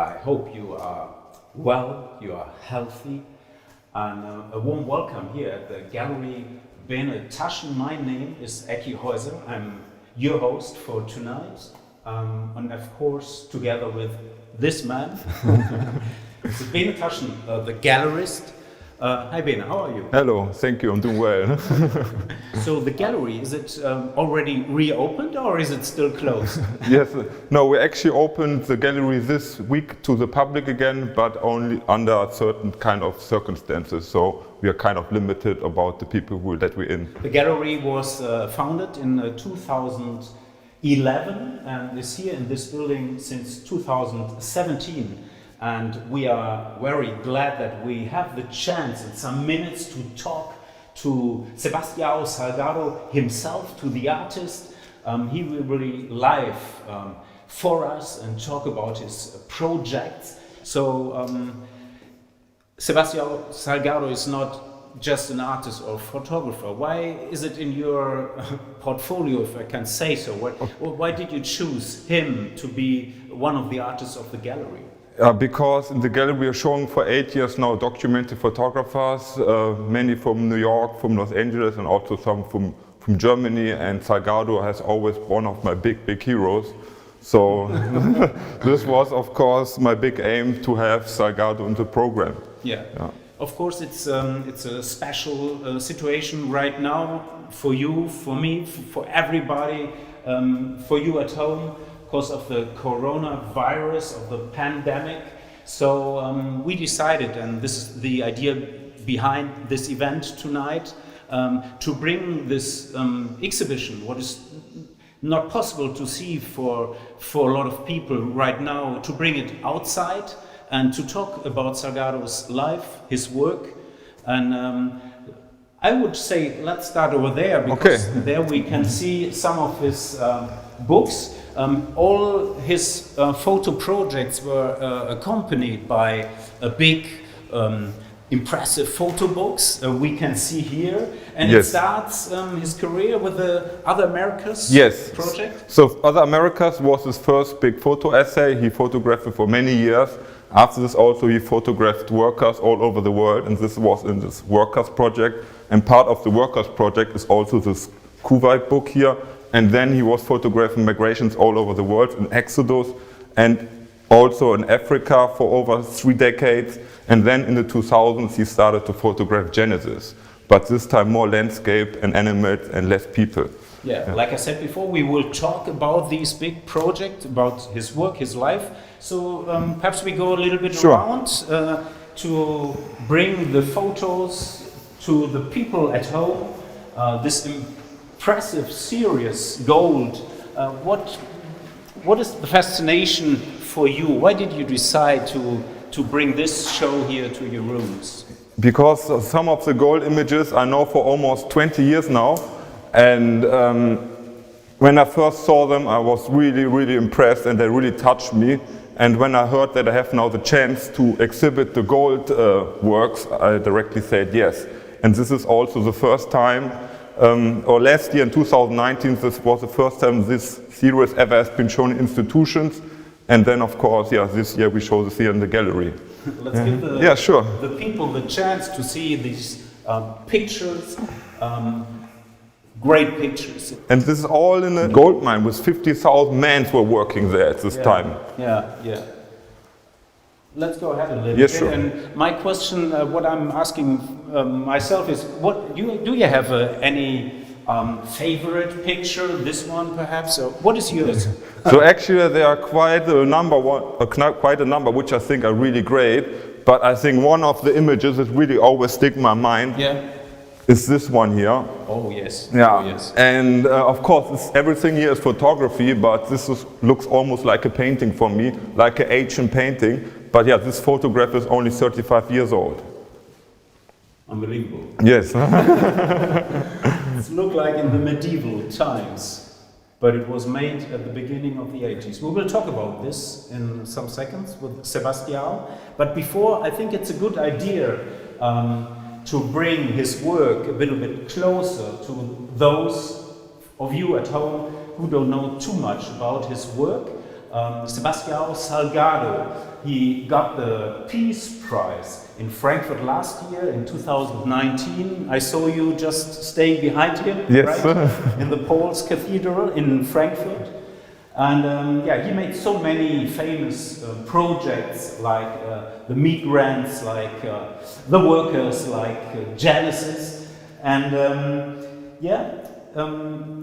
I hope you are well, you are healthy, and a warm welcome here at the Gallery Bene Taschen. My name is Ecki Heuser. I'm your host for tonight, and of course, together with this man, the Bene Taschen, the gallerist. Hi Bene, how are you? Hello, thank you, I'm doing well. So the gallery, is it already reopened or is it still closed? Yes, no, we actually opened the gallery this week to the public again, but only under certain kind of circumstances. So we are kind of limited about the people who let we in. The gallery was founded in 2011 and is here in this building since 2017. And we are very glad that we have the chance in some minutes to talk to Sebastião Salgado himself, to the artist. He will really live for us and talk about his projects. So Sebastião Salgado is not just an artist or photographer. Why is it in your portfolio, if I can say so? Why did you choose him to be one of the artists of the gallery? Because in the gallery we are showing for 8 years now documentary photographers, many from New York, from Los Angeles, and also some from Germany, and Salgado has always one of my big heroes. So this was of course my big aim, to have Salgado in the program. Yeah. Of course it's a special situation right now for you, for me, for everybody, for you at home, because of the coronavirus, of the pandemic. So we decided, and this is the idea behind this event tonight, to bring this exhibition, what is not possible to see for a lot of people right now, to bring it outside and to talk about Salgado's life, his work. And I would say let's start over there, because there we can see some of his books. All his photo projects were accompanied by a big, impressive photo books we can see here. And it starts his career with the Other Americas project. So Other Americas was his first big photo essay. He photographed it for many years. After this also he photographed workers all over the world, and this was in this Workers project. And part of the Workers project is also this Kuwait book here. And then he was photographing migrations all over the world, in Exodus, and also in Africa for over 3 decades. And then in the 2000s he started to photograph Genesis, but this time more landscape and animals and less people. Yeah, like I said before, we will talk about these big projects, about his work, his life. So perhaps we go a little bit around to bring the photos to the people at home. This impressive series, Gold. What is the fascination for you? Why did you decide to bring this show here to your rooms? Because some of the gold images I know for almost 20 years now, and when I first saw them I was really impressed, and they really touched me. And when I heard that I have now the chance to exhibit the gold works, I directly said yes. And this is also the first time, or last year in 2019, this was the first time this series ever has been shown in institutions. And then of course, this year we show this here in the gallery. Let's give the people the chance to see these pictures, great pictures. And this is all in a gold mine with 50,000 men were working there at this time. Yeah. Let's go ahead a little bit. Sure. And my question, what I'm asking myself is, do you have any favorite picture? This one perhaps? Or what is yours? So actually there are quite a number which I think are really great. But I think one of the images that really always stick in my mind is this one here. Oh yes. Yeah. Oh, yes. And of course everything here is photography, but this looks almost like a painting for me, like an ancient painting. But this photograph is only 35 years old. Unbelievable. Yes. It looked like in the medieval times, but it was made at the beginning of the 80s. We will talk about this in some seconds with Sebastião. But before, I think it's a good idea to bring his work a little bit closer to those of you at home who don't know too much about his work. Sebastião Salgado he got the Peace Prize in Frankfurt last year, in 2019. I saw you just staying behind him, Yes. right? In the Paul's Cathedral in Frankfurt. And he made so many famous projects, like the migrants, like the workers, like Genesis. And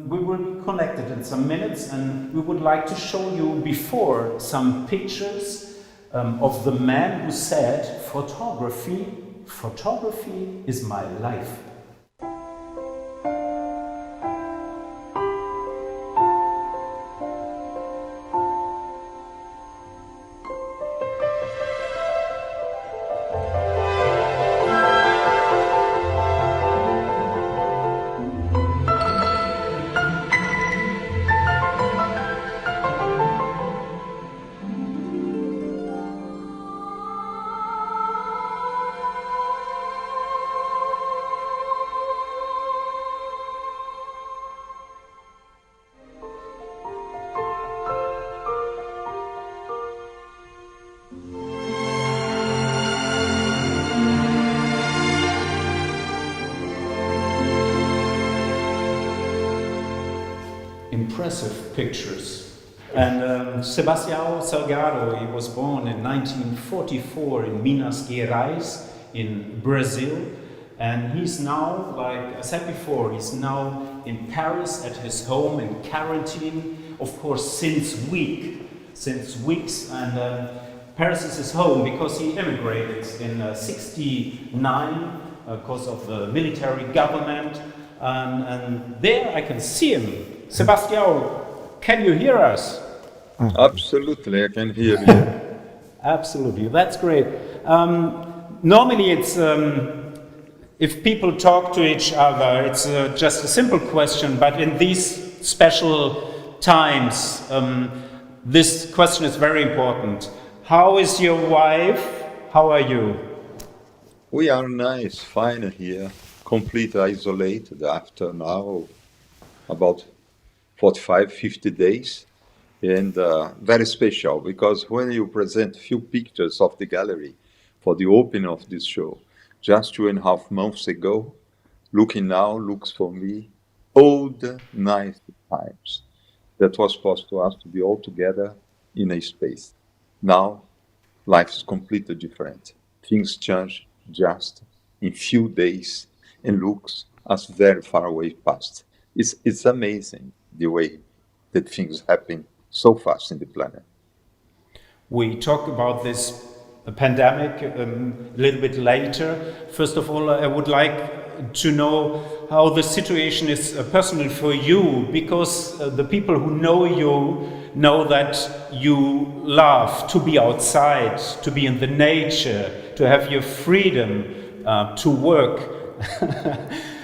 we will be connected in some minutes, and we would like to show you before some pictures of the man who said, photography is my life. Impressive pictures. And Sebastião Salgado, he was born in 1944 in Minas Gerais in Brazil, and he's now, like I said before, he's now in Paris at his home in quarantine, of course since weeks, and Paris is his home because he immigrated in '69 because of the military government, and there I can see him. Sebastião, can you hear us? Absolutely, I can hear you. Absolutely, that's great. Normally it's, if people talk to each other, it's just a simple question, but in these special times, this question is very important. How is your wife? How are you? We are nice, fine here, completely isolated after now about 45, 50 days, and very special because when you present a few pictures of the gallery for the opening of this show, just 2.5 months ago, looking now looks for me old, nice times that was possible to us to be all together in a space. Now, life is completely different. Things change just in few days and looks as very far away past. It's amazing the way that things happen so fast in the planet. We talk about this pandemic a little bit later. First of all, I would like to know how the situation is personal for you, because the people who know you know that you love to be outside, to be in the nature, to have your freedom to work.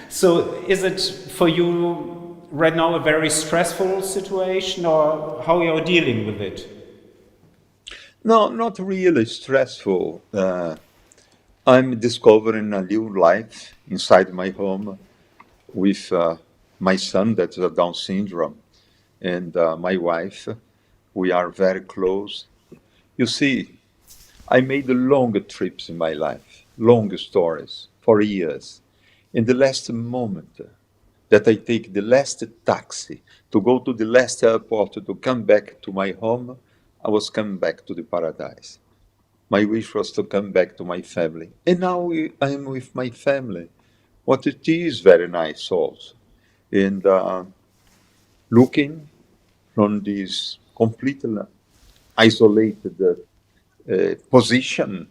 So is it for you right now a very stressful situation, or how you are dealing with it? No, not really stressful. I'm discovering a new life inside my home with my son that's a Down syndrome and my wife. We are very close. You see, I made long trips in my life, long stories for years. In the last moment that I take the last taxi to go to the last airport to come back to my home, I was coming back to the paradise. My wish was to come back to my family. And now I am with my family. What it is very nice also. And looking from this completely isolated position,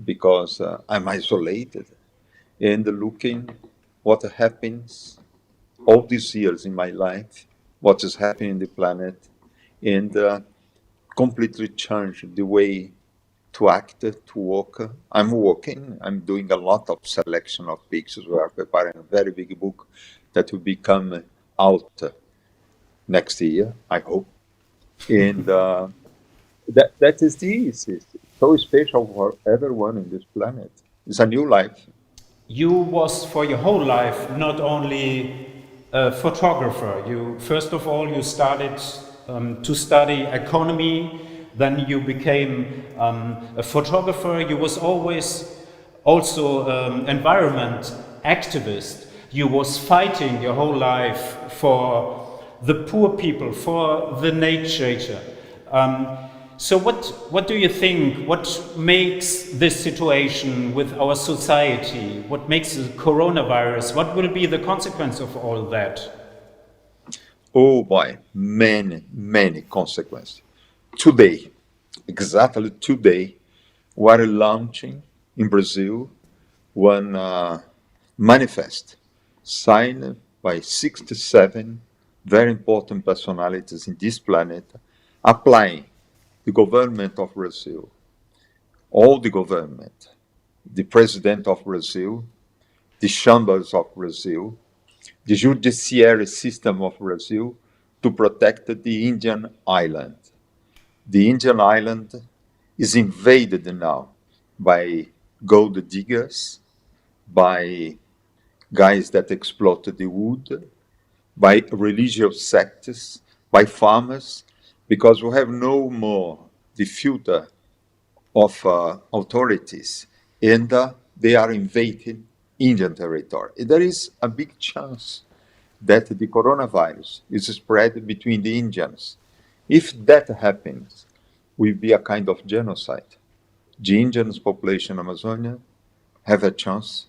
because I'm isolated, and looking what happens all these years in my life, what is happening in the planet, and completely changed the way to act, to work. I'm working, I'm doing a lot of selection of pictures. We are preparing a very big book that will become out next year, I hope. And that is this. It's so special for everyone in this planet. It's a new life. You was for your whole life not only a photographer. You first of all you started to study economy Then you became a photographer. You was always also environment activist. You was fighting your whole life for the poor people, for the nature. So what do you think? What makes this situation with our society? What makes the coronavirus? What will be the consequence of all that? Oh boy, many consequences. Today, exactly today, we are launching in Brazil one manifest signed by 67 very important personalities in this planet, applying the government of Brazil, all the government, the president of Brazil, the chambers of Brazil, the judiciary system of Brazil to protect the Indian island. The Indian island is invaded now by gold diggers, by guys that exploit the wood, by religious sects, by farmers, because we have no more the filter of authorities, and they are invading Indian territory. There is a big chance that the coronavirus is spread between the Indians. If that happens, will be a kind of genocide. The Indian population in Amazonia have a chance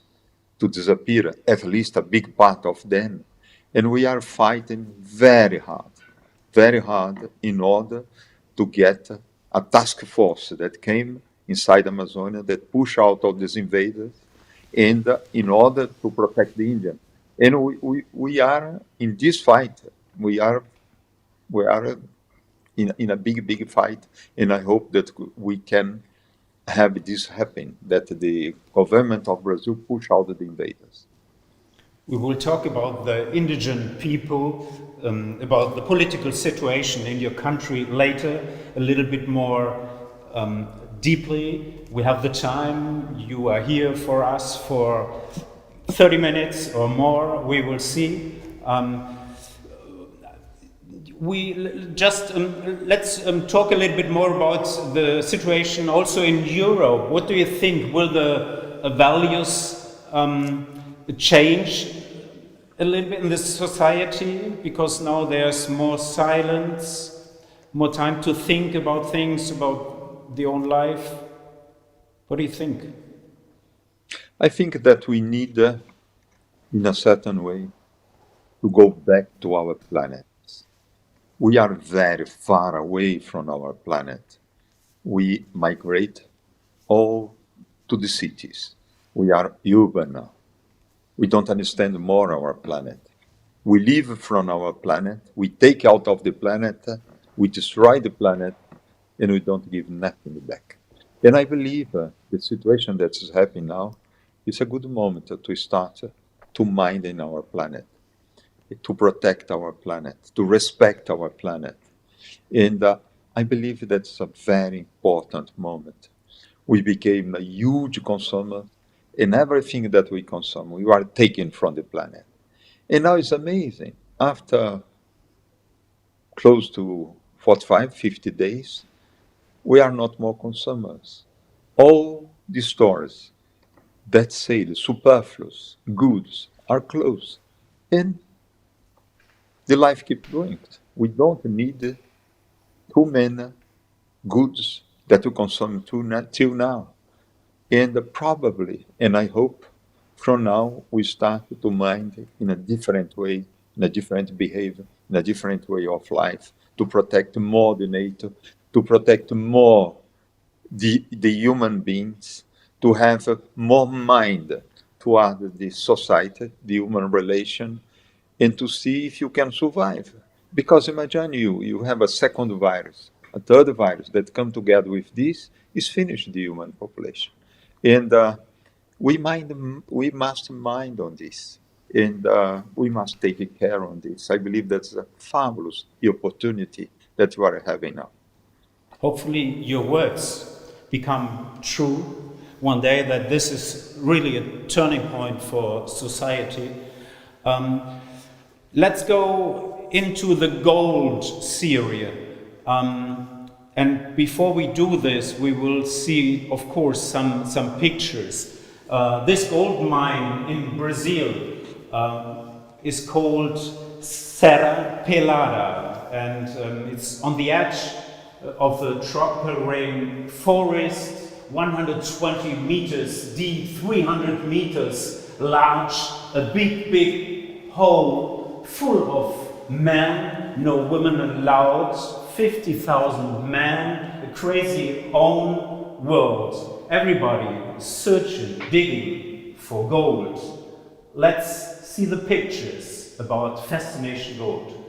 to disappear, at least a big part of them. And we are fighting very hard in order to get a task force that came inside Amazonia that push out all these invaders and in order to protect the Indian. And we are in this fight. We are in a big fight, and I hope that we can have this happen, that the government of Brazil push out the invaders. We will talk about the indigenous people, about the political situation in your country later, a little bit more deeply. We have the time. You are here for us for 30 minutes or more. We will see. Let's talk a little bit more about the situation also in Europe. What do you think? Will the values change a little bit in this society? Because now there's more silence, more time to think about things, about the own life. What do you think? I think that we need, in a certain way, to go back to our planet. We are very far away from our planet. We migrate all to the cities. We are urban now. We don't understand more our planet. We live from our planet. We take out of the planet. We destroy the planet, and we don't give nothing back. And I believe the situation that is happening now is a good moment to start to mind in our planet, to protect our planet, to respect our planet. And I believe that's a very important moment. We became a huge consumer, and everything that we consume, we are taking from the planet. And now it's amazing. After close to 45, 50 days, we are not more consumers. All the stores that sell superfluous goods are closed. And the life keeps going. We don't need too many goods that we consume till now. And probably, and I hope, from now we start to mind in a different way, in a different behavior, in a different way of life, to protect more the nature, to protect more the human beings, to have more mind toward the society, the human relation, and to see if you can survive. Because imagine you have a second virus, a third virus that come together with this, is finished the human population. And we must mind on this, and we must take care on this. I believe that's a fabulous opportunity that we are having now. Hopefully your words become true one day, that this is really a turning point for society. Let's go into the gold series. And before we do this, we will see, of course, some pictures. This gold mine in Brazil is called Serra Pelada, and it's on the edge of the tropical rain forest, 120 meters deep, 300 meters large, a big hole full of men, no women allowed, 50,000 men, a crazy own world. Everybody searching, digging for gold. Let's see the pictures about Fascination Gold.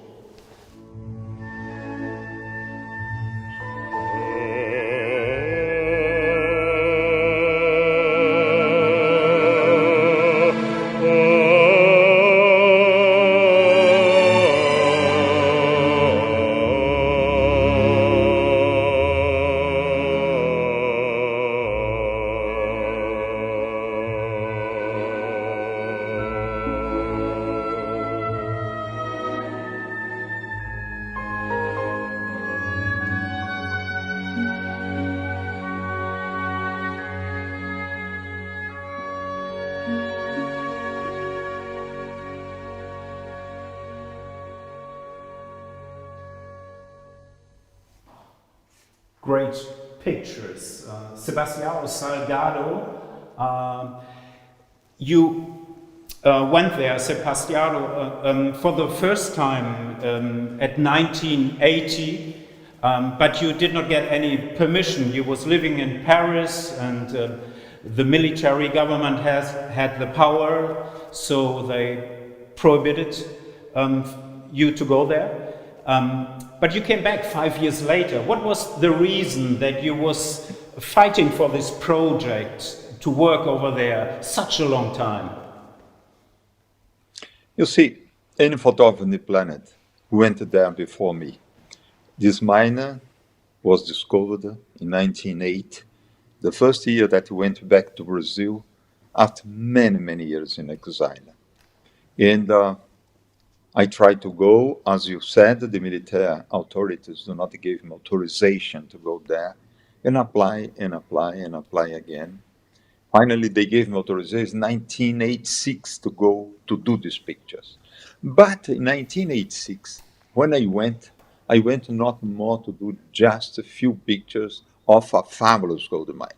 Great pictures. Sebastião Salgado, you went there, Sebastião, for the first time at 1980, but you did not get any permission. You was living in Paris, and the military government had the power, so they prohibited you to go there. But you came back 5 years later. What was the reason that you was fighting for this project to work over there such a long time? You see, any photographer on the planet went there before me. This mine was discovered in 1908, the first year that we went back to Brazil after many years in exile. And I tried to go, as you said, the military authorities do not give him authorization to go there, and apply again. Finally, they gave me authorization in 1986 to go to do these pictures. But in 1986, when I went not more to do just a few pictures of a fabulous gold mine.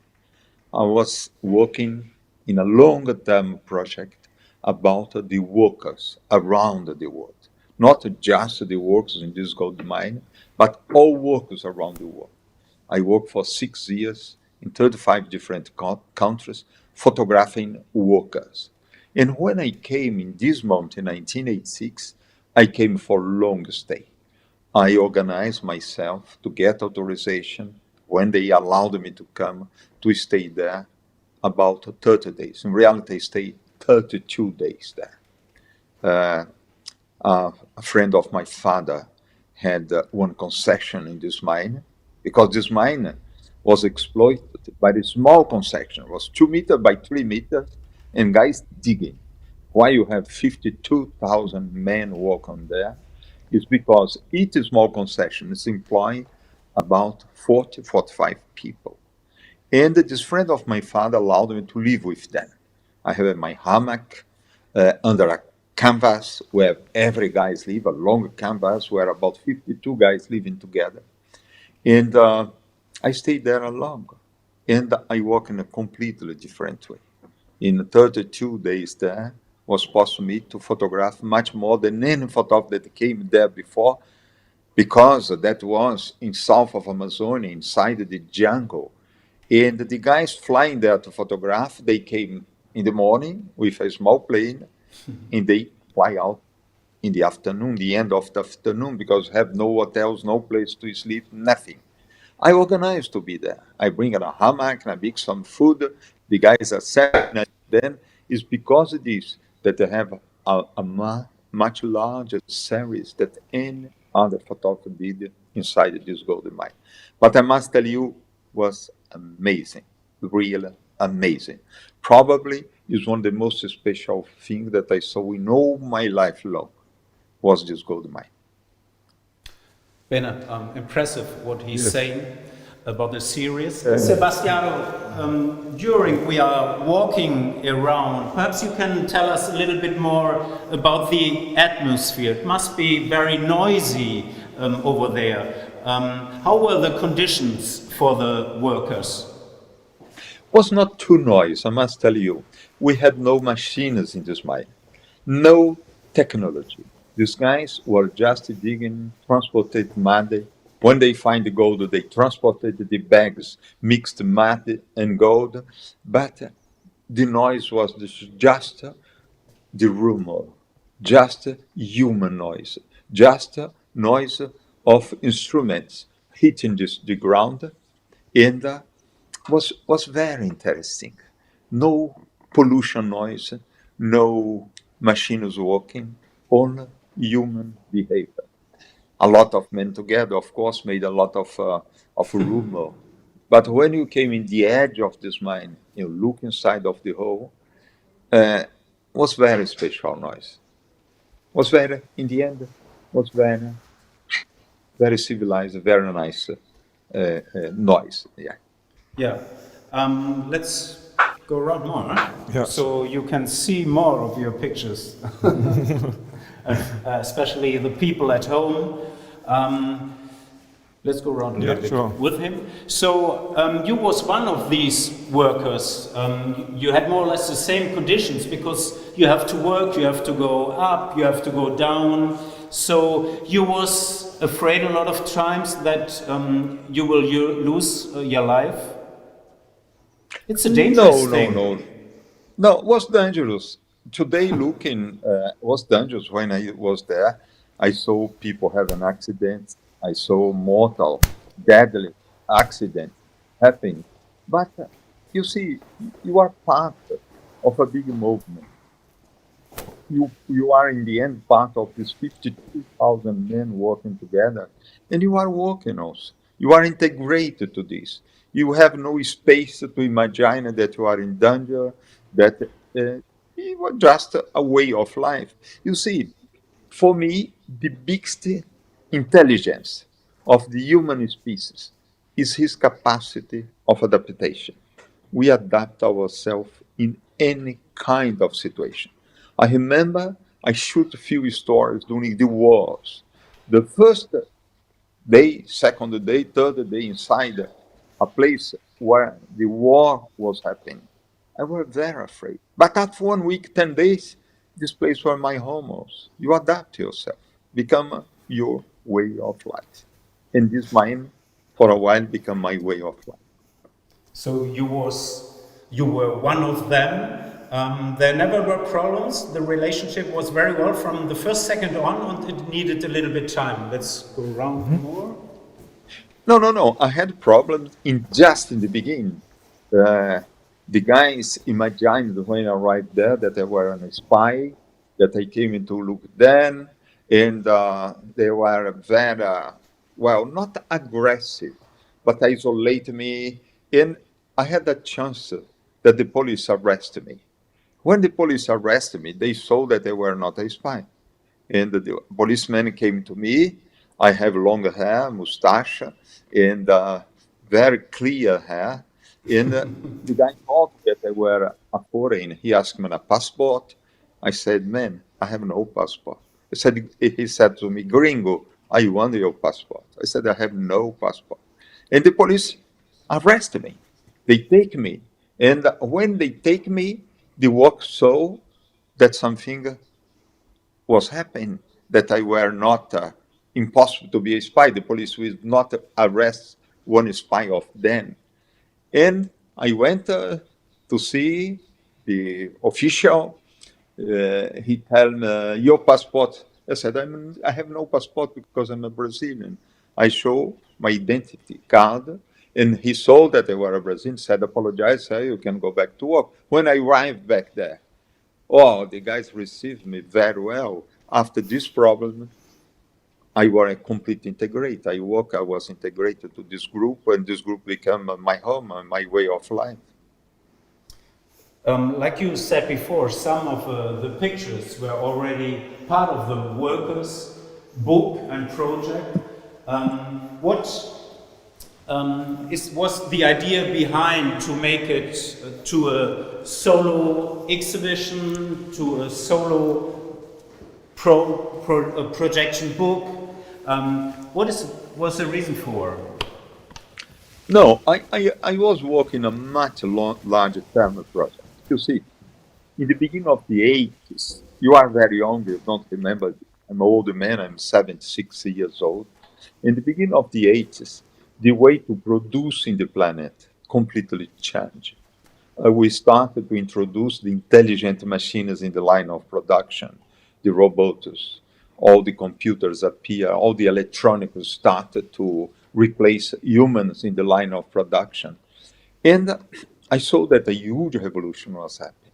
I was working in a long-term project about the workers around the world. Not just the workers in this gold mine, but all workers around the world. I worked for 6 years in 35 different countries, photographing workers. And when I came in this month in 1986, I came for a long stay. I organized myself to get authorization when they allowed me to come to stay there about 30 days. In reality, I stayed 32 days there. A friend of my father had one concession in this mine, because this mine was exploited by a small concession. It was 2 meters by 3 meters, and guys digging. Why you have 52,000 men working there is because each small concession is employing about 40, 45 people. And this friend of my father allowed me to live with them. I have my hammock under a canvas where every guys live, a long canvas where about 52 guys living together. And I stayed there alone. And I work in a completely different way. In 32 days there, was possible for me to photograph much more than any photographer that came there before, because that was in south of Amazonia, inside the jungle. And the guys flying there to photograph, they came in the morning with a small plane, and they fly out in the afternoon, the end of the afternoon, because have no hotels, no place to sleep, nothing. I organized to be there. I bring a hammock and I bring some food. The guys are set. Then it's because of this that they have a much larger series than any other photographer did inside this gold mine. But I must tell you, was amazing, really amazing. Probably is one of the most special things that I saw in all my life long, was this gold mine. Bene, impressive what he's saying about the series. Sebastiano, during we are walking around, perhaps you can tell us a little bit more about the atmosphere. It must be very noisy over there. How were the conditions for the workers? Was not too noise, I must tell you. We had no machines in this mine, no technology. These guys were just digging, transported mud. When they find the gold, they transported the bags, mixed mud and gold. But the noise was just the rumor, just human noise, just noise of instruments hitting the ground, and was very interesting. No pollution noise, no machines working, only human behavior. A lot of men together, of course, made a lot of rumor. But when you came in the edge of this mine, you look inside of the hole, was very special noise. Was very, in the end, was very, very civilized, very nice noise. Yeah. Yeah. Let's go around more, huh? Yeah. So you can see more of your pictures, especially the people at home. Let's go around a little bit sure. with him. So you was one of these workers. You had more or less the same conditions because you have to work, you have to go up, you have to go down. So you was afraid a lot of times that you will lose your life. It's a dangerous thing. No, it was dangerous. Today, looking was dangerous. When I was there, I saw people have an accident. I saw mortal, deadly accident happen. But you see, you are part of a big movement. You are in the end part of these 52,000 men working together, and you are working also. You are integrated to this. You have no space to imagine that you are in danger, that it was just a way of life. You see, for me, the biggest intelligence of the human species is his capacity of adaptation. We adapt ourselves in any kind of situation. I remember I shoot a few stories during the wars. The first day, second day, third day inside a place where the war was happening, I was very afraid. But after 1 week, 10 days, this place was my home house. You adapt yourself, become your way of life. And this mine, for a while, become my way of life. So you were one of them. There never were problems. The relationship was very well from the first second on, and it needed a little bit time. Let's go around more. No. I had problems just in the beginning. The guys imagined when I arrived there that I were a spy, that I came in to look then, and they were very, well, not aggressive, but isolate me. And I had a chance that the police arrested me. When the police arrested me, they saw that I were not a spy. And the policeman came to me. I have long hair, mustache, and very clear hair. And the guy thought that I were a foreigner. He asked me a passport. I said, man, I have no passport. He said to me, gringo, I want your passport. I said, I have no passport. And the police arrested me. They take me. And when they take me, they walk so that something was happening, that I were not impossible to be a spy. The police will not arrest one spy of them. And I went to see the official. He told me, your passport. I said, I have no passport because I'm a Brazilian. I show my identity card, and he saw that I were a Brazilian, said, apologize, sir, you can go back to work. When I arrived back there, the guys received me very well. After this problem, I was a complete integrate. I was integrated to this group, and this group became my home and my way of life. Like you said before, some of the pictures were already part of the workers' book and project. What was the idea behind to make it to a solo exhibition, to a solo projection book? What was the reason for? No, I was working a much larger term project. You see, in the beginning of the 80s, you are very young, you don't remember. I'm an older man, I'm 76 years old. In the beginning of the 80s, the way to produce in the planet completely changed. We started to introduce the intelligent machines in the line of production, the robots, all the computers appear, all the electronics started to replace humans in the line of production. And I saw that a huge revolution was happening.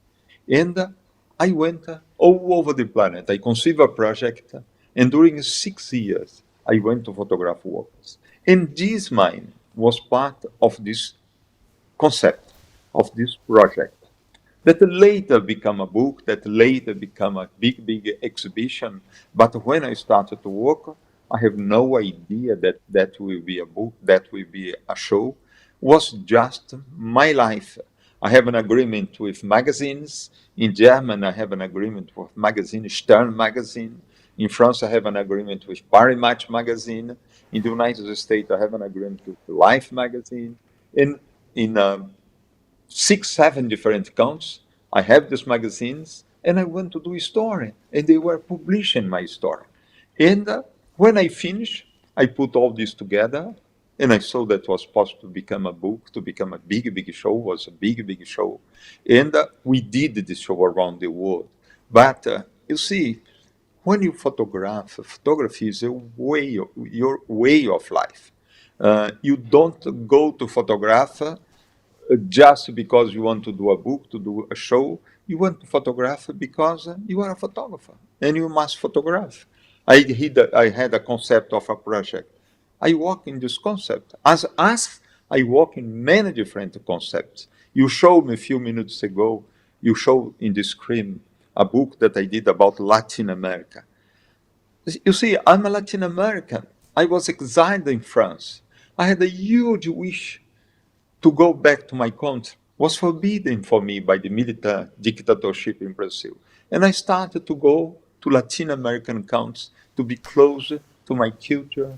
And I went all over the planet. I conceived a project, and during 6 years, I went to photograph workers. And this mine was part of this concept, of this project, that later became a book, that later became a big exhibition. But when I started to work, I have no idea that that will be a book, that will be a show. It was just my life. I have an agreement with magazines. In German, I have an agreement with magazine, Stern magazine. In France, I have an agreement with Paris Match magazine. In the United States, I have an agreement with Life magazine. In 6, 7 different accounts, I have these magazines, and I want to do a story, and they were publishing my story. And when I finished, I put all this together, and I saw that it was possible to become a book, to become a big show, was a big show. And we did this show around the world. But you see, when you photograph, photography is your way of life. You don't go to photograph just because you want to do a book, to do a show. You want to photograph because you are a photographer and you must photograph. I had a concept of a project. I work in this concept. As I work in many different concepts. You showed me a few minutes ago, you showed in the screen a book that I did about Latin America. You see, I'm a Latin American. I was exiled in France. I had a huge wish to go back to my country. Was forbidden for me by the military dictatorship in Brazil. And I started to go to Latin American countries to be closer to my culture,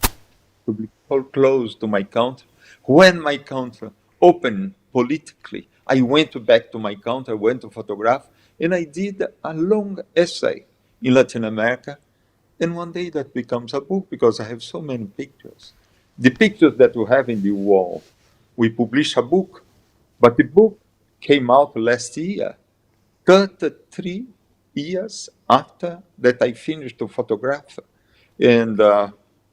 to be close to my country. When my country opened politically, I went back to my country, I went to photograph, and I did a long essay in Latin America. And one day that becomes a book because I have so many pictures. The pictures that you have in the wall, we published a book, but the book came out last year, 33 years after that I finished to photograph. And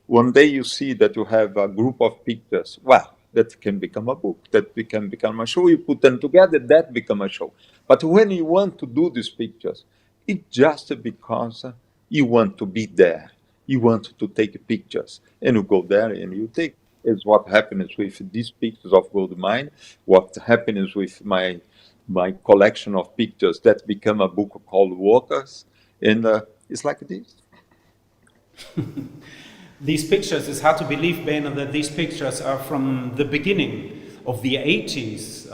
one day you see that you have a group of pictures. Well, that can become a book, that can become a show. You put them together, that become a show. But when you want to do these pictures, it's just because you want to be there. You want to take pictures, and you go there and you take. Is what happens with these pictures of gold mine, what happens with my collection of pictures that become a book called Workers, and it's like this. These pictures, it's hard to believe, Bene, that these pictures are from the beginning of the 80s.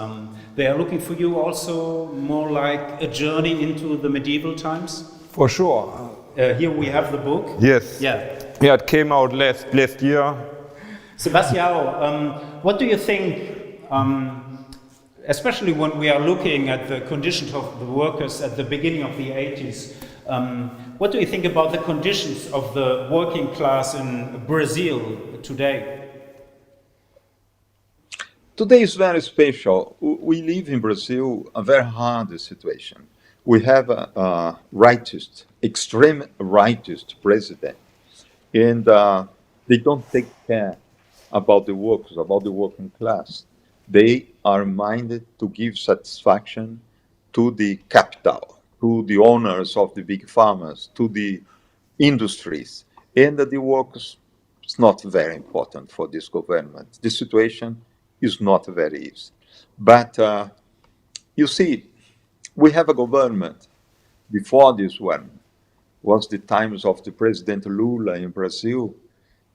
They are looking for you also more like a journey into the medieval times? For sure. Here we have the book. Yes. Yeah, it came out last year. Sebastião, what do you think, especially when we are looking at the conditions of the workers at the beginning of the 80s, what do you think about the conditions of the working class in Brazil today? Today is very special. We live in Brazil a very hard situation. We have a rightist, extreme rightist president, and they don't take care about the workers, about the working class. They are minded to give satisfaction to the capital, to the owners of the big farmers, to the industries. And the workers, it's not very important for this government. The situation is not very easy. But you see, we have a government. Before this one was the times of the President Lula in Brazil.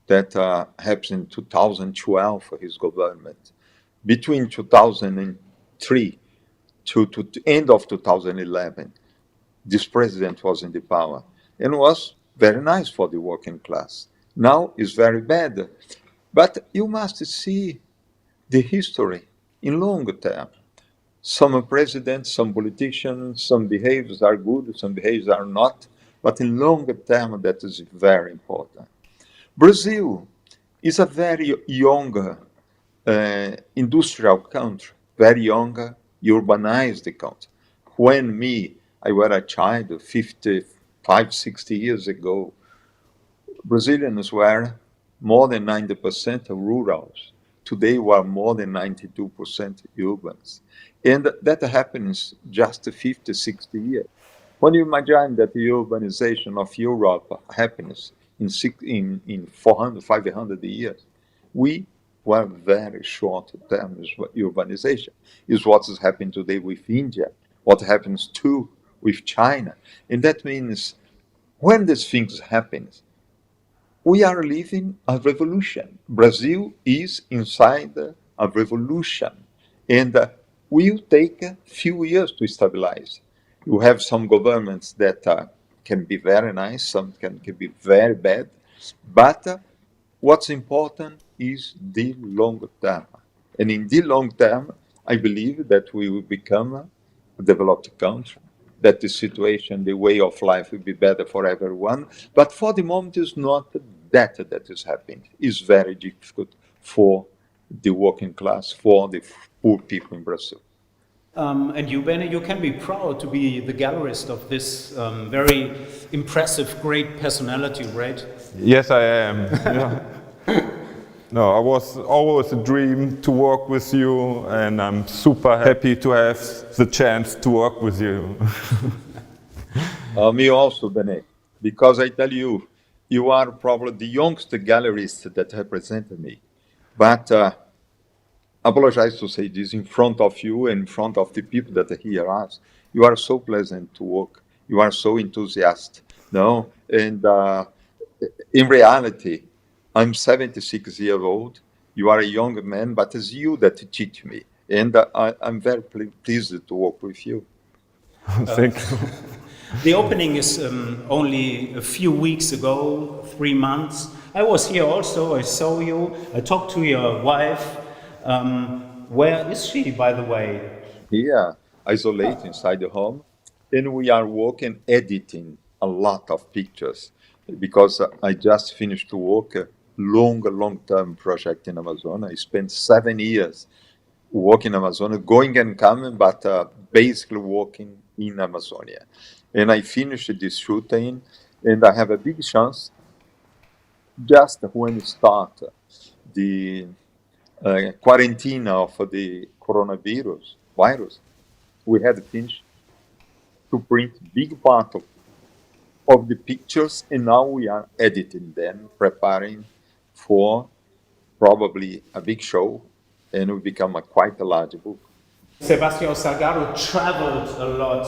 that happened in 2012 for his government. Between 2003 to the end of 2011, this president was in the power and was very nice for the working class. Now it's very bad. But you must see the history in long term. Some presidents, some politicians, some behaviors are good, some behaviors are not. But in longer term, that is very important. Brazil is a very young industrial country, very young, urbanized country. When I was a child, 55, 60 years ago, Brazilians were more than 90% rurals. Today, we are more than 92% urbans. And that happens just 50, 60 years. When you imagine that the urbanization of Europe happens in 400, 500 years, we were very short-term urbanization. Is what is happening today with India, what happens too with China. And that means when these things happen, we are living a revolution. Brazil is inside a revolution, and will take a few years to stabilize. You have some governments that can be very nice, some can be very bad, but what's important is the long term. And in the long term, I believe that we will become a developed country, that the situation, the way of life will be better for everyone. But for the moment, it's not that is happening. It's very difficult for the working class, for the poor people in Brazil. And you, Bene, you can be proud to be the gallerist of this very impressive, great personality, right? Yes, I am. Yeah. No, it was always a dream to work with you, and I'm super happy to have the chance to work with you. Me also, Bene, because I tell you, you are probably the youngest gallerist that represented me. But I apologize to say this in front of you and in front of the people that hear us. You are so pleasant to work. You are so enthusiastic. No? And in reality, I'm 76 years old. You are a young man, but it's you that teach me. And I'm very pleased to work with you. Thank you. The opening is only a few weeks ago, 3 months. I was here also, I saw you, I talked to your wife. Where is she, by the way? Here, isolated inside the home. And we are working, editing a lot of pictures because I just finished to work a long-term project in Amazon. I spent 7 years working in Amazonia, going and coming, but basically working in Amazonia. And I finished this shooting, and I have a big chance just when we start the quarantine of the coronavirus virus, we had finished to print big part of the pictures, and now we are editing them, preparing for probably a big show, and will become quite a large book. Sebastião Salgado traveled a lot,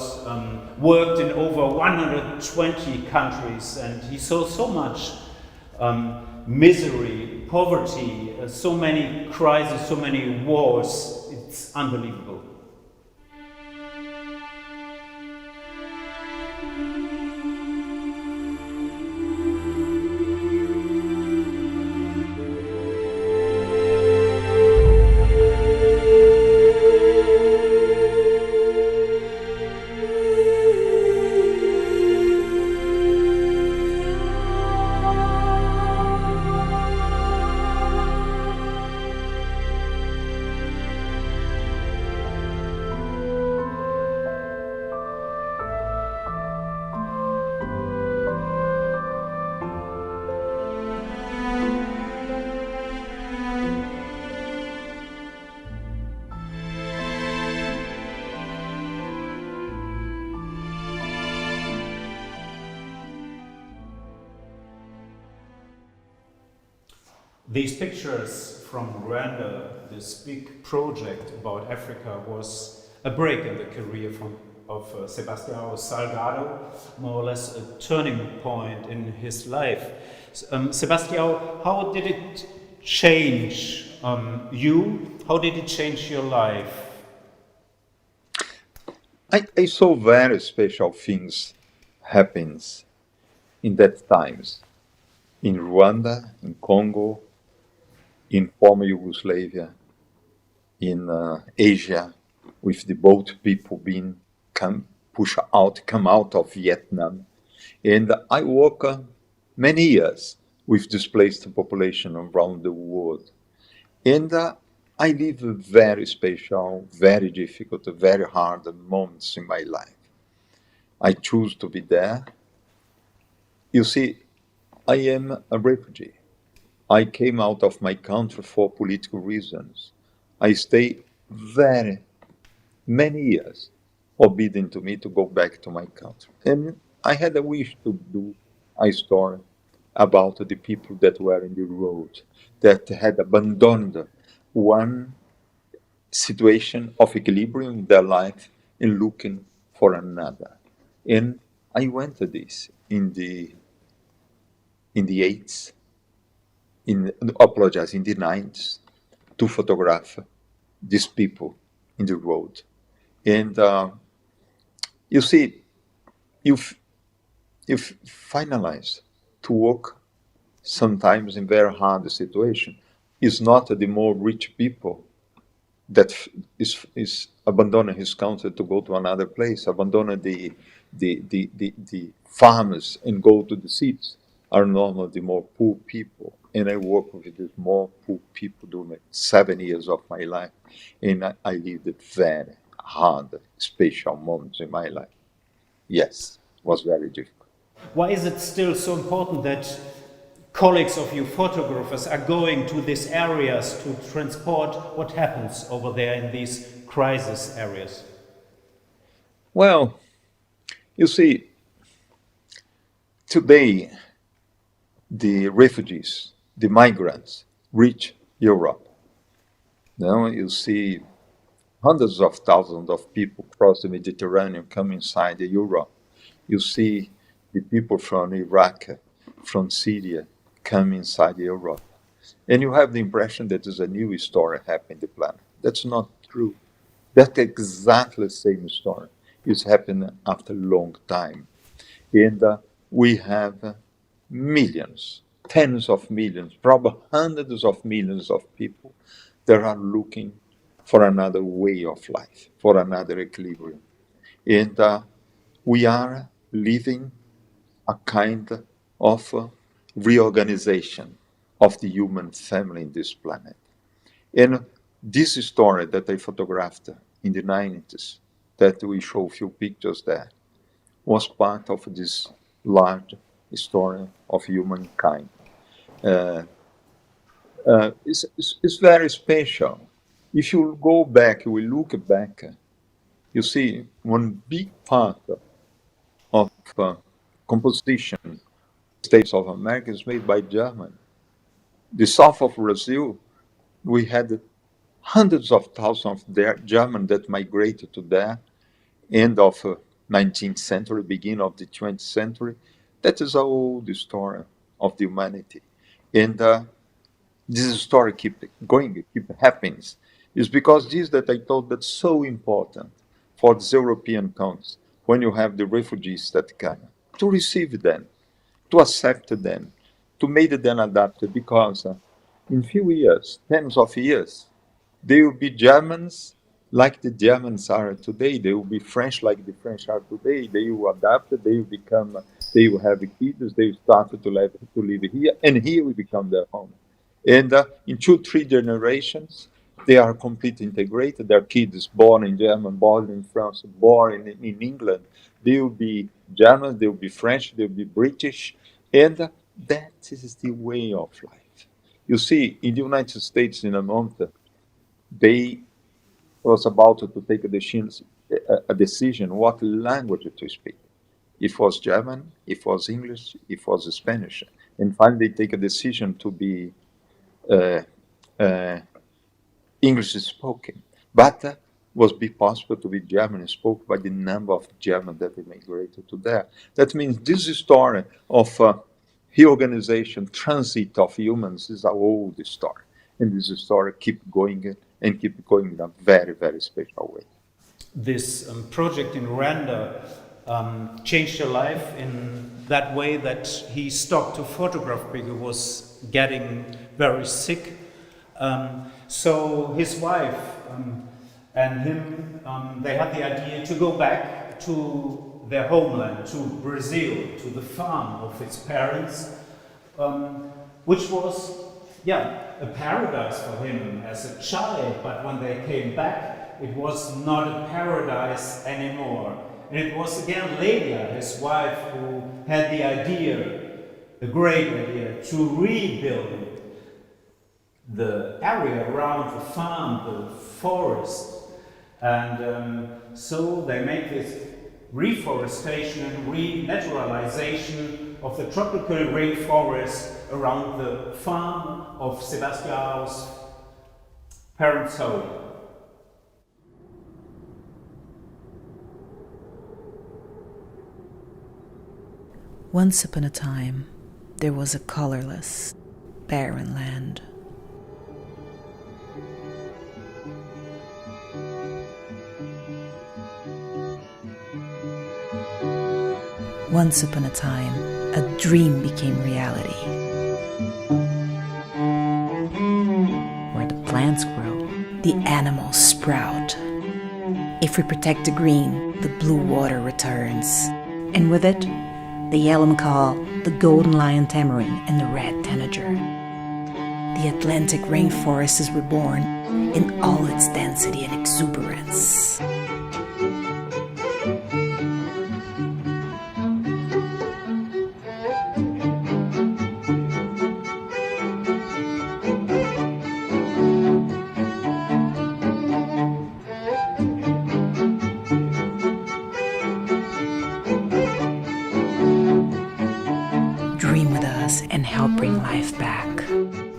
worked in over 120 countries, and he saw so much misery, poverty, so many crises, so many wars. It's unbelievable. These pictures from Rwanda, this big project about Africa, was a break in the career of Sebastião Salgado, more or less a turning point in his life. Sebastião, how did it change you? How did it change your life? I saw very special things happens in that times. In Rwanda, in Congo, in former Yugoslavia, in Asia, with the boat people being come out of Vietnam. And I work many years with displaced population around the world. And I live very special, very difficult, very hard moments in my life. I choose to be there. You see, I am a refugee. I came out of my country for political reasons. I stay very many years forbidden to me to go back to my country. And I had a wish to do a story about the people that were in the road, that had abandoned one situation of equilibrium in their life and looking for another. And I went to this in the 80s, in the 90s, to photograph these people in the road. And you see, you've finalized to work sometimes in very hard situation. It's not the more rich people that is abandoning his country to go to another place, abandoning the farmers and go to the cities, are normally the more poor people. And I work with these more poor people during 7 years of my life. And I lived very hard, special moments in my life. Yes, it was very difficult. Why is it still so important that colleagues of you, photographers, are going to these areas to transport what happens over there in these crisis areas? Well, you see, today the refugees, the migrants, reach Europe. Now you see hundreds of thousands of people cross the Mediterranean come inside Europe. You see the people from Iraq, from Syria, come inside Europe. And you have the impression that there's a new story happening on the planet. That's not true. That's exactly the same story. It's happened after a long time. And we have millions, tens of millions, probably hundreds of millions of people that are looking for another way of life, for another equilibrium. And we are living a kind of reorganization of the human family in this planet. And this story that I photographed in the 90s, that we show a few pictures there, was part of this large story of humankind. It's very special. If you go back, we look back, you see one big part of composition States of America is made by Germany. The south of Brazil, we had hundreds of thousands of Germans that migrated to there, end of 19th century, beginning of the 20th century. That is an old story of the humanity. And this story keep going, keep happening. It's because this that I thought that's so important for the European countries, when you have the refugees that come, to receive them, to accept them, to make them adapt, because in few years, tens of years, they will be Germans like the Germans are today. They will be French like the French are today. They will adapt, they will become, they will have kids, they will start to live here, and here will become their home. And in 2-3 generations, they are completely integrated. Their kids born in Germany, born in France, born in England. They will be German, they will be French, they will be British. And that is the way of life. You see, in the United States, in a month, they was about to take a decision what language to speak. It was German, it was English, it was Spanish. And finally, they take a decision to be English spoken. But was be possible to be German spoken by the number of Germans that immigrated to there. That means this story of reorganization, transit of humans is an old story. And this story keep going and keep going in a very, very special way. This project in Rwanda changed your life in that way that he stopped to photograph because he was getting very sick. So his wife and him, they had the idea to go back to their homeland, to Brazil, to the farm of his parents, which was, a paradise for him as a child, but when they came back, it was not a paradise anymore. And it was again Leila, his wife, who had the idea, the great idea, to rebuild the area around the farm, the forest. And so they make this reforestation and renaturalization of the tropical rainforest around the farm of Sebastião's parents' home. Once upon a time, there was a colorless, barren land. Once upon a time, a dream became reality. Where the plants grow, the animals sprout. If we protect the green, the blue water returns. And with it, the yellow macaw, the golden lion tamarin, and the red tanager. The Atlantic rainforest is reborn in all its density and exuberance. Dream with us and help bring life back.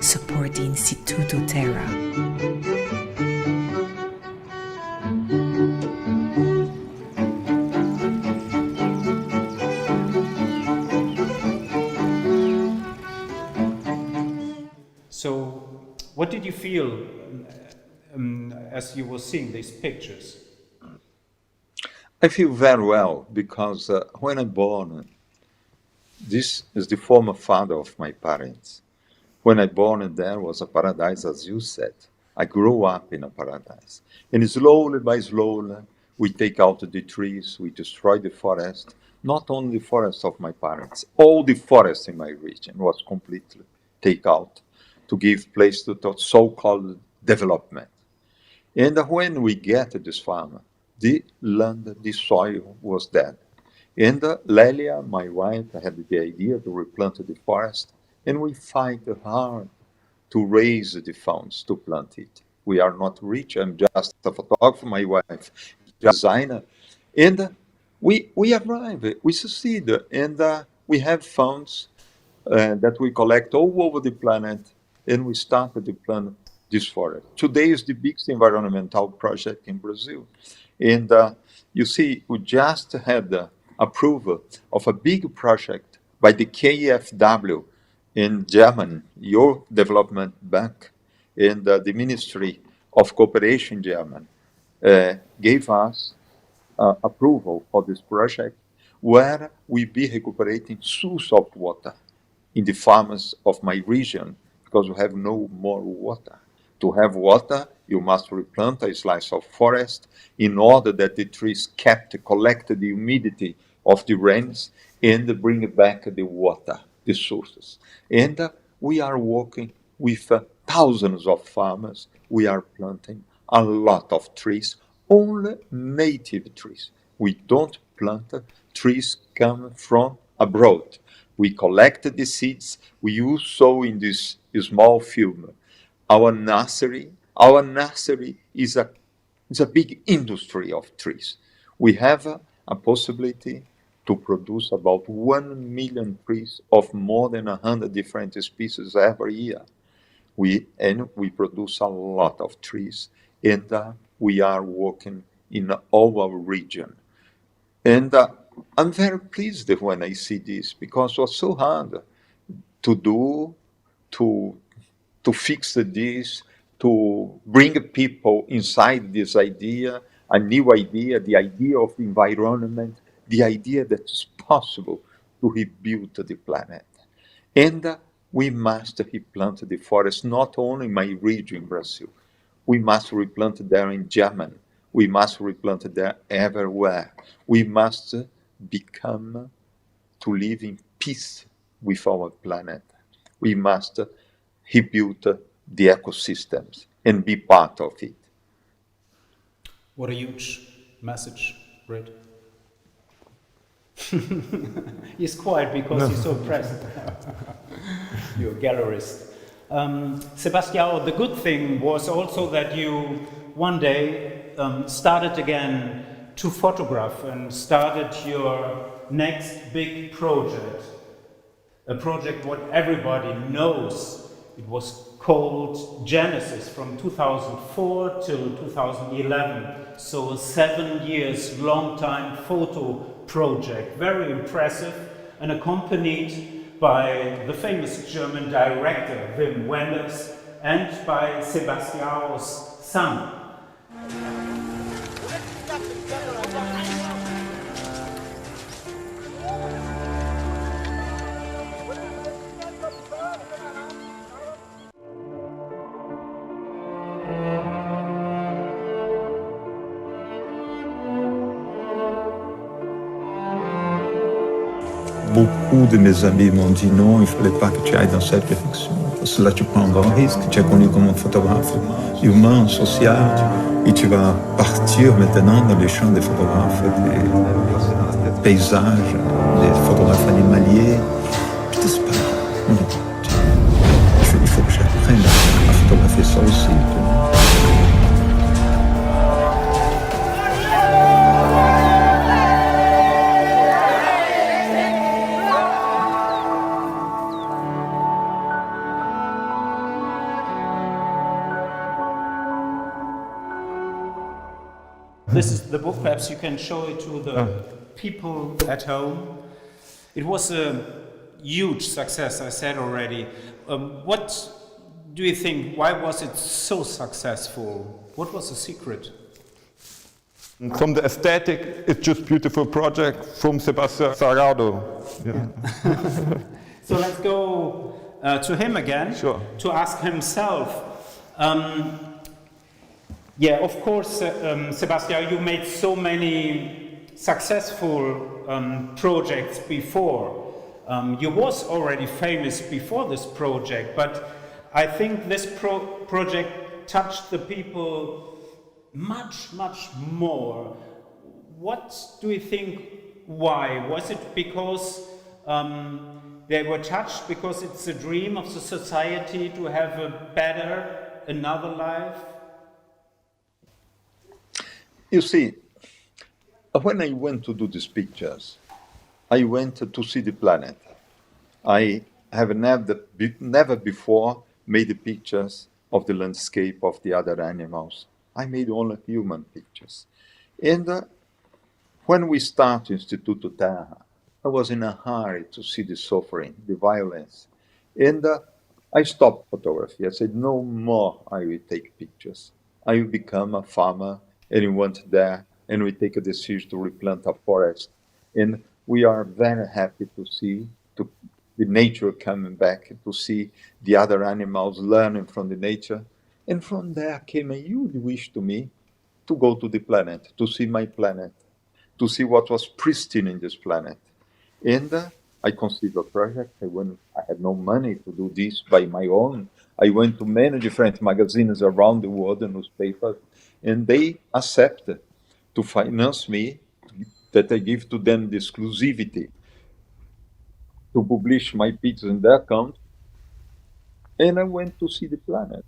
Support the Instituto Terra. So, what did you feel as you were seeing these pictures? I feel very well because when I'm born, this is the former father of my parents. When I born, there was a paradise, as you said. I grew up in a paradise. And slowly by slowly, we take out the trees, we destroy the forest. Not only the forest of my parents, all the forest in my region was completely taken out to give place to the so-called development. And when we get to this farm, the land, the soil was dead. And Lelia, my wife, had the idea to replant the forest, and we fight hard to raise the funds to plant it. We are not rich, I'm just a photographer, my wife, designer. And we arrive, we succeed, and we have funds that we collect all over the planet, and we started to plant this forest. Today is the biggest environmental project in Brazil. And you see, we just had the approval of a big project by the KfW in Germany, your development bank, and the Ministry of Cooperation in Germany gave us approval for this project where we be recuperating source of water in the farms of my region because we have no more water. To have water, you must replant a slice of forest in order that the trees collect the humidity of the rains and bring back the water, the sources. And we are working with thousands of farmers. We are planting a lot of trees, only native trees. We don't plant trees come from abroad. We collect the seeds, we use so in this small film. Our nursery is a big industry of trees. We have a possibility to produce about 1 million trees of more than 100 different species every year. We produce a lot of trees, and we are working in all our region. And I'm very pleased when I see this because it was so hard. to do, to fix this, to bring people inside this idea, a new idea, the idea of the environment, the idea that it's possible to rebuild the planet. And we must replant the forest, not only in my region, Brazil. We must replant there in Germany. We must replant there everywhere. We must become to live in peace with our planet. We must rebuild the ecosystems and be part of it. What a huge message, Britt. He's quiet because he's so present. You're a gallerist. Sebastião, the good thing was also that you one day started again to photograph and started your next big project. A project what everybody knows. It was called Genesis from 2004 till 2011. So a 7 years long time photo project. Very impressive and accompanied by the famous German director Wim Wenders and by Sebastião's son. Beaucoup de mes amis m'ont dit non, il ne fallait pas que tu ailles dans cette direction. Parce que là, tu prends un grand risque. Tu es connu comme un photographe humain, social, et tu vas partir maintenant dans les champs des photographes, des paysages, des photographes animaliers. Putain, c'est pas grave. Il faut que j'apprenne à photographier ça aussi. This is the book, perhaps you can show it to the people at home. It was a huge success, I said already. What do you think, why was it so successful? What was the secret? From the aesthetic, it's just beautiful project from Sebastião Salgado. Yeah. So let's go to him again, Sure. to ask himself. Yeah, of course, Sebastião, you made so many successful projects before. You was already famous before this project, but I think this project touched the people much, much more. What do you think, why? Was it because they were touched because it's a dream of the society to have a better, another life? You see, when I went to do these pictures, I went to see the planet. I have never before made the pictures of the landscape of the other animals. I made only human pictures. And when we started Instituto Terra, I was in a hurry to see the suffering, the violence. And I stopped photography. I said, no more I will take pictures. I will become a farmer. Anyone there, and we take a decision to replant a forest. And we are very happy to see the nature coming back, to see the other animals learning from the nature. And from there came a huge wish to me to go to the planet, to see my planet, to see what was pristine in this planet. And I conceived a project. I had no money to do this by my own. I went to many different magazines around the world and newspapers, and they accepted to finance me, that I give to them the exclusivity to publish my pictures in their account. And I went to see the planet.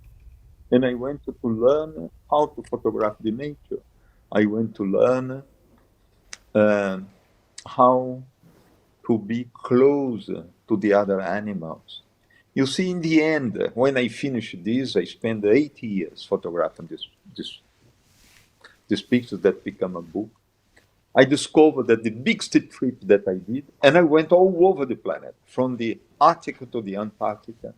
And I went to learn how to photograph the nature. I went to learn how to be closer to the other animals. You see, in the end, when I finished this, I spent 8 years photographing these pictures that become a book. I discovered that the biggest trip that I did, and I went all over the planet, from the Arctic to the Antarctica,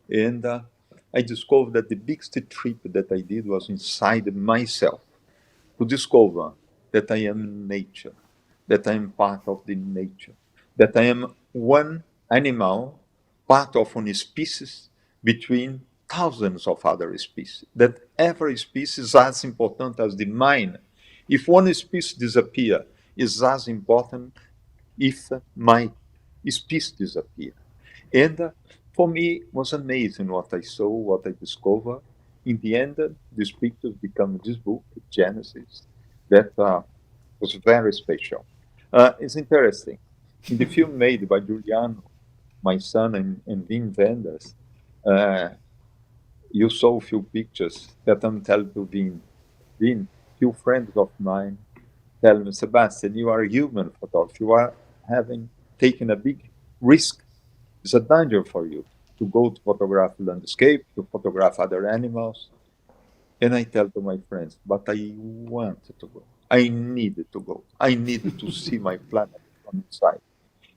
and I discovered that the biggest trip that I did was inside myself, to discover that I am nature, that I am part of the nature, that I am one animal, part of one species between thousands of other species, that every species is as important as the mine. If one species disappear, is as important if my species disappear. And for me, it was amazing what I saw, what I discovered. In the end, these pictures become this book, Genesis, that was very special. It's interesting. In the film made by Giuliano, my son, and Wim Wenders, you saw a few pictures that I'm telling to Wim. Wim, few friends of mine tell me, Sebastian, you are a human photographer. You are having taken a big risk. It's a danger for you to go to photograph landscape, to photograph other animals. And I tell to my friends, but I wanted to go. I needed to go. I needed to see my planet from inside.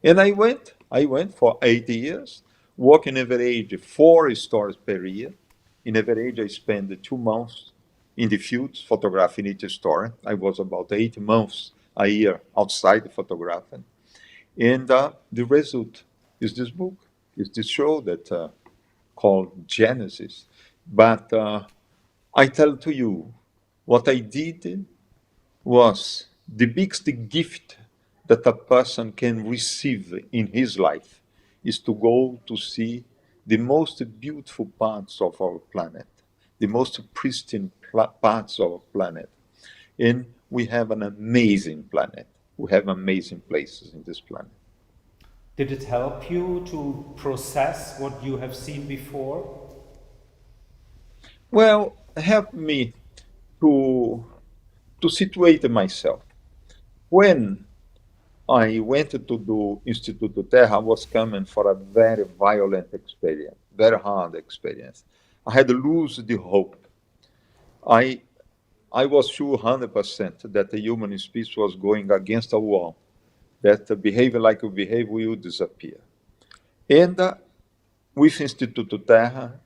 And I went for 8 years, working average 4 stories per year. In average, I spent 2 months in the fields photographing each story. I was about 8 months a year outside photographing. And the result is this book, is this show that called Genesis. But I tell to you, what I did was the biggest gift that a person can receive in his life is to go to see the most beautiful parts of our planet, the most pristine parts of our planet. And we have an amazing planet. We have amazing places in this planet. Did it help you to process what you have seen before? Well, help me to situate myself. When I went to do Instituto Terra, I was coming for a very violent experience, very hard experience. I had lost the hope. I was sure 100% that the human species was going against a wall, that the behavior like we behave will disappear. And with Instituto Terra,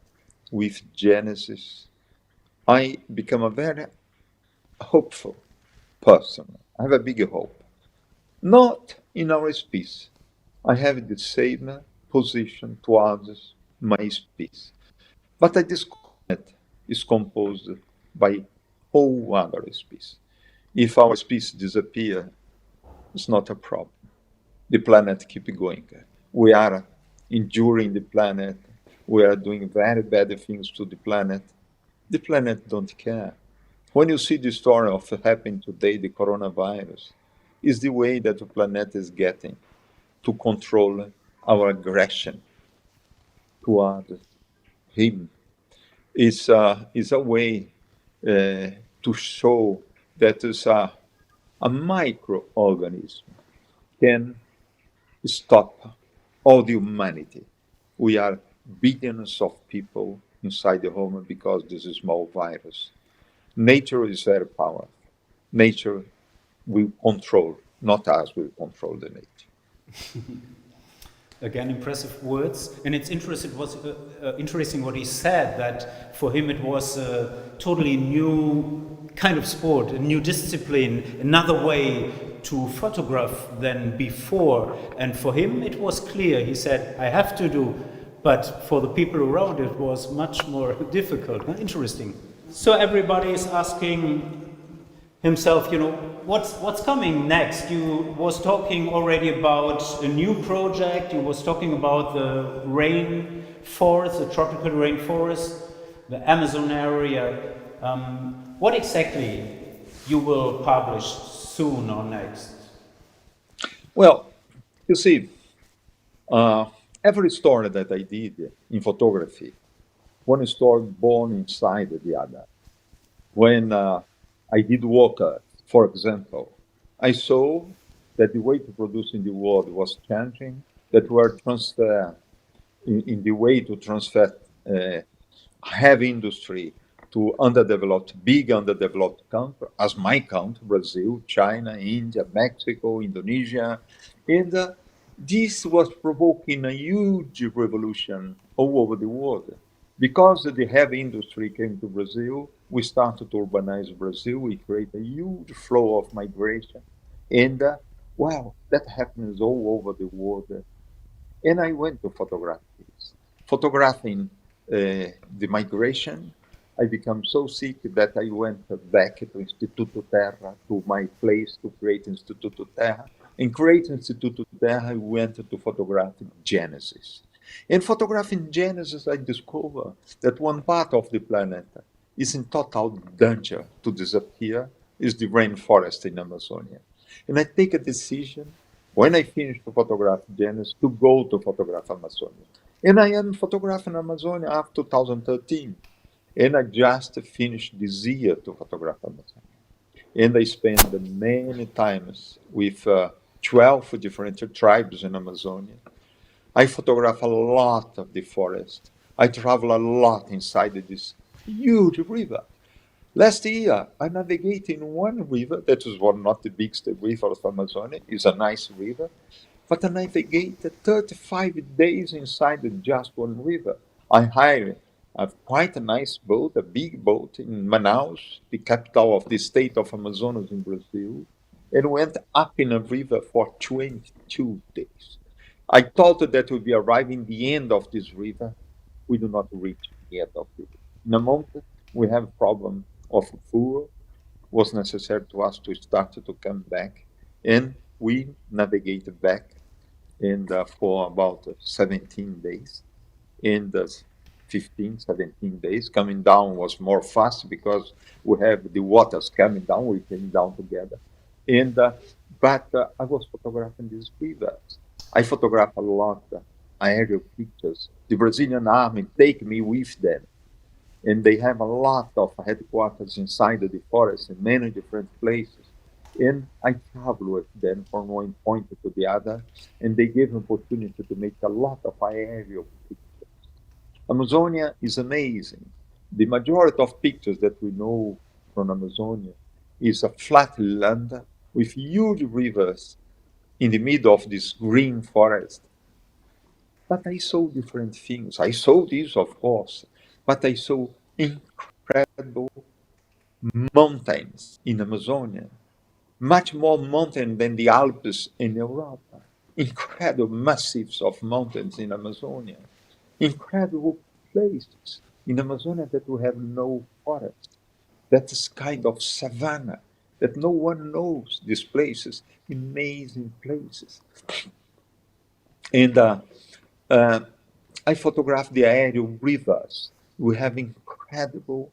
with Genesis, I become a very hopeful person. I have a big hope. Not in our species. I have the same position towards my species. But this planet is composed by all other species. If our species disappear, it's not a problem. The planet keeps going. We are enduring the planet. We are doing very bad things to the planet. The planet don't care. When you see the story of happening today, the coronavirus, is the way that the planet is getting to control our aggression towards him. It's a way to show that is a microorganism can stop all the humanity. We are billions of people inside the home because this is small virus. Nature is very powerful. Nature will control, not us will control the nature. Again, impressive words, and it's interesting what he said, that for him it was a totally new kind of sport, a new discipline, another way to photograph than before. And for him it was clear, he said, I have to do, but for the people around it was much more difficult. Interesting. So everybody is asking himself, what's coming next? You was talking already about a new project. You was talking about the rainforest, the tropical rainforest, the Amazon area. What exactly you will publish soon or next? Well, you see, every story that I did in photography, one story born inside the other. When I did water, for example, I saw that the way to produce in the world was changing, that we are transfer in the way to transfer heavy industry to big underdeveloped countries, as my country, Brazil, China, India, Mexico, Indonesia. And this was provoking a huge revolution all over the world. Because the heavy industry came to Brazil, we started to urbanize Brazil. We created a huge flow of migration. And, that happens all over the world. And I went to photograph this. Photographing the migration, I became so sick that I went back to Instituto Terra, to my place to create Instituto Terra. In creating Instituto Terra, I went to photograph Genesis. In photographing Genesis, I discovered that one part of the planet is in total danger to disappear, is the rainforest in Amazonia. And I take a decision, when I finish to photograph Genesis, to go to photograph Amazonia. And I am photographing Amazonia after 2013. And I just finished this year to photograph Amazonia. And I spent many times with 12 different tribes in Amazonia. I photograph a lot of the forest. I travel a lot inside this huge river. Last year, I navigated in one river, that is one not the biggest river of Amazonia, it's a nice river, but I navigated 35 days inside just one river. I hired quite a nice boat, a big boat in Manaus, the capital of the state of Amazonas in Brazil, and went up in a river for 22 days. I thought that we would be arriving the end of this river. We do not reach the end of the river. In a month, we have a problem of fuel. Was necessary to us to start to come back, and we navigated back and for about 17 days. In the 15, 17 days, coming down was more fast because we have the waters coming down. We came down together, and but I was photographing these rivers. I photograph a lot aerial pictures. The Brazilian army take me with them. And they have a lot of headquarters inside the forest in many different places. And I travel with them from one point to the other, and they gave me opportunity to make a lot of aerial pictures. Amazonia is amazing. The majority of pictures that we know from Amazonia is a flat land with huge rivers in the middle of this green forest. But I saw different things. I saw this, of course, but I saw incredible mountains in Amazonia, much more mountain than the Alps in Europe. Incredible massives of mountains in Amazonia. Incredible places in Amazonia that we have no forest. That is kind of savanna, that no one knows these places, amazing places. And I photographed the aerial rivers. We have incredible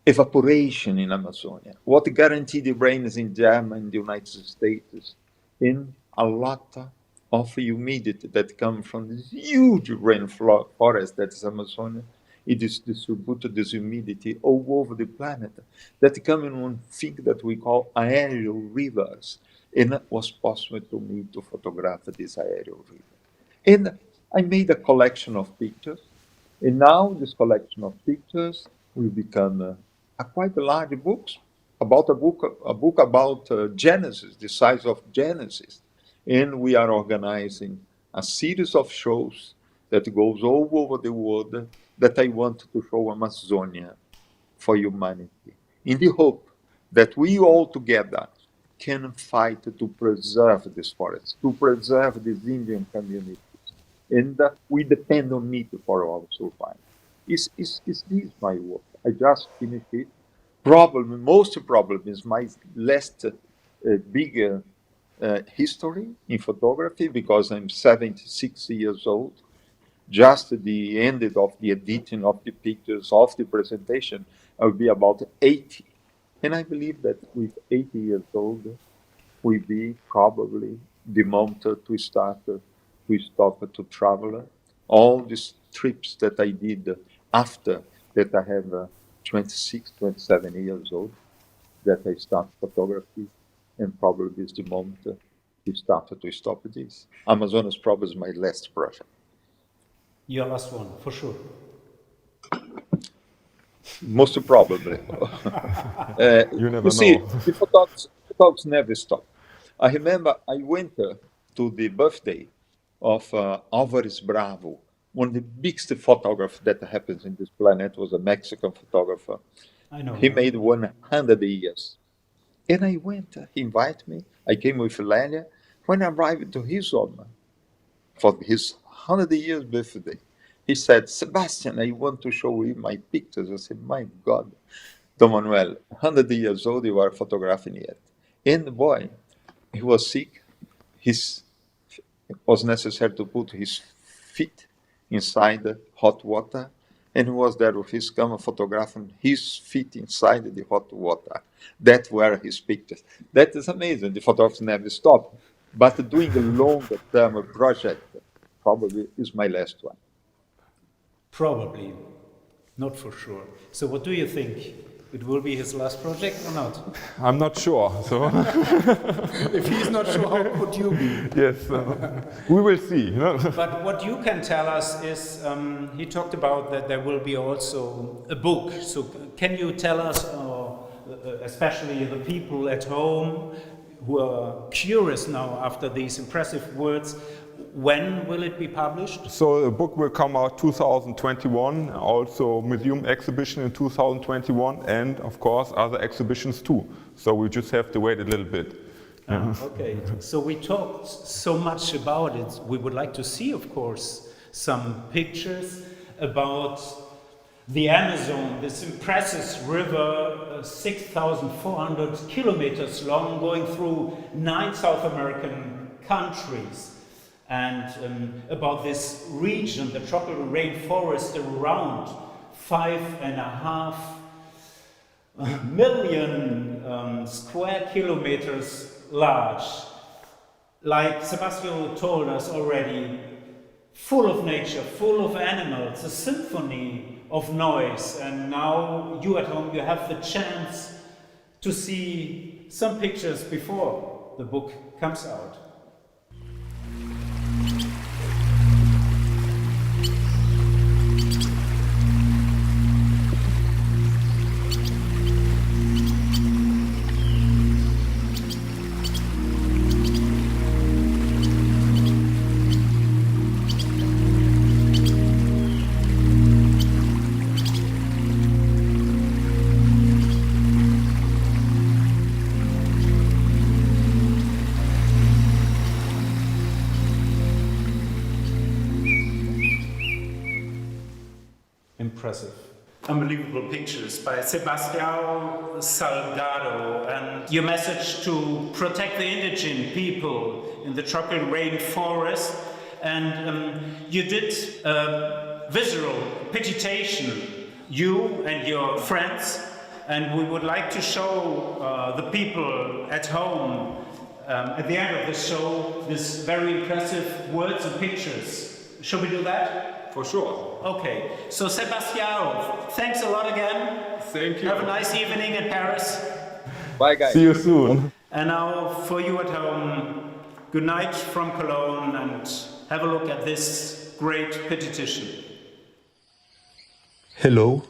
evaporation in Amazonia. What guaranteed the rains in Germany, in the United States, in a lot of humidity that comes from this huge rainforest that is Amazonia. It is distributed this humidity all over the planet that come in one thing that we call aerial rivers. And it was possible to me to photograph this aerial river. And I made a collection of pictures, and now this collection of pictures will become a quite large book about Genesis, the size of Genesis. And we are organizing a series of shows that goes all over the world that I want to show Amazonia for humanity, in the hope that we all together can fight to preserve this forest, to preserve these Indian communities. And we depend on it for our survival. Is this my work? I just finished it. Most problem is my last big history in photography, because I'm 76 years old. Just the end of the editing of the pictures of the presentation, I'll be about 80. And I believe that with 80 years old, will be probably the moment to start to stop to travel. All these trips that I did after that, I have 26, 27 years old, that I start photography, and probably is the moment to start to stop this. Amazonas probably is my last project. Your last one, for sure. Most probably. You never see, know. the photographs never stop. I remember I went to the birthday of Álvares Bravo, one of the biggest photographers that happens in this planet, was a Mexican photographer. I know. He made 100 years. And I went, he invited me. I came with Lélia. When I arrived to his home for his 100 years birthday, he said, Sebastian, I want to show you my pictures. I said, my God, Don Manuel, 100 years old, you are photographing yet. And boy, he was sick. It was necessary to put his feet inside the hot water. And he was there with his camera photographing his feet inside the hot water. That were his pictures. That is amazing. The photographs never stop. But doing a longer term project probably is my last one. Probably, not for sure. So what do you think? It will be his last project or not? I'm not sure. So If he's not sure, how could you be? yes, we will see. But what you can tell us is, he talked about that there will be also a book. So can you tell us, especially the people at home who are curious now after these impressive words, when will it be published? So the book will come out 2021, also museum exhibition in 2021, and of course other exhibitions too. So we just have to wait a little bit. Okay, so we talked so much about it. We would like to see, of course, some pictures about the Amazon, this impressive river, 6,400 kilometers long, going through 9 South American countries. And about this region, the tropical rainforest, around 5.5 million square kilometers large. Like Sebastião told us already, full of nature, full of animals, a symphony of noise. And now you at home, you have the chance to see some pictures before the book comes out. Impressive. Unbelievable pictures by Sebastião Salgado, and your message to protect the indigenous people in the tropical rainforest. And you did a visual petition, you and your friends, and we would like to show the people at home at the end of the show this very impressive words and pictures. Shall we do that? For sure. Okay, so Sebastião, thanks a lot again. Thank you. Have a nice evening in Paris. Bye, guys. See you soon. And now for you at home, good night from Cologne, and have a look at this great petition. Hello,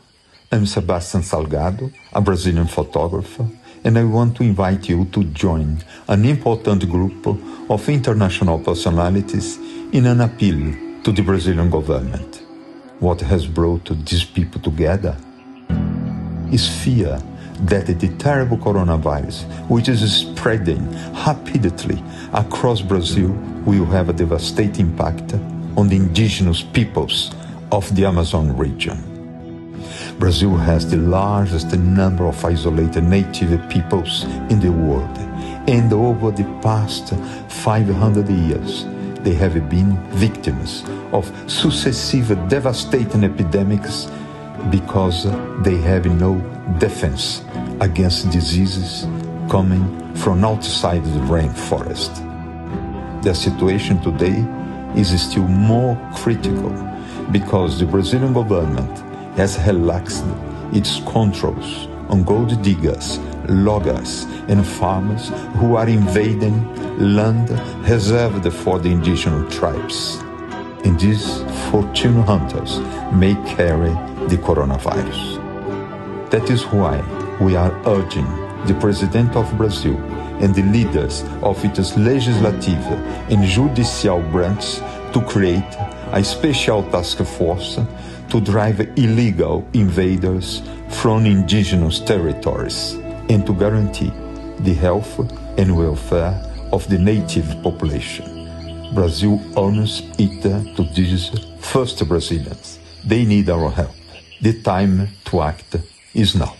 I'm Sebastião Salgado, a Brazilian photographer, and I want to invite you to join an important group of international personalities in an appeal to the Brazilian government. What has brought these people together is fear that the terrible coronavirus, which is spreading rapidly across Brazil, will have a devastating impact on the indigenous peoples of the Amazon region. Brazil has the largest number of isolated native peoples in the world, and over the past 500 years, they have been victims of successive devastating epidemics because they have no defense against diseases coming from outside the rainforest. The situation today is still more critical because the Brazilian government has relaxed its controls on gold diggers, loggers, and farmers who are invading land reserved for the indigenous tribes. And these fortune hunters may carry the coronavirus. That is why we are urging the President of Brazil and the leaders of its legislative and judicial branches to create a special task force to drive illegal invaders from indigenous territories and to guarantee the health and welfare of the native population. Brazil owes it to these first Brazilians. They need our help. The time to act is now.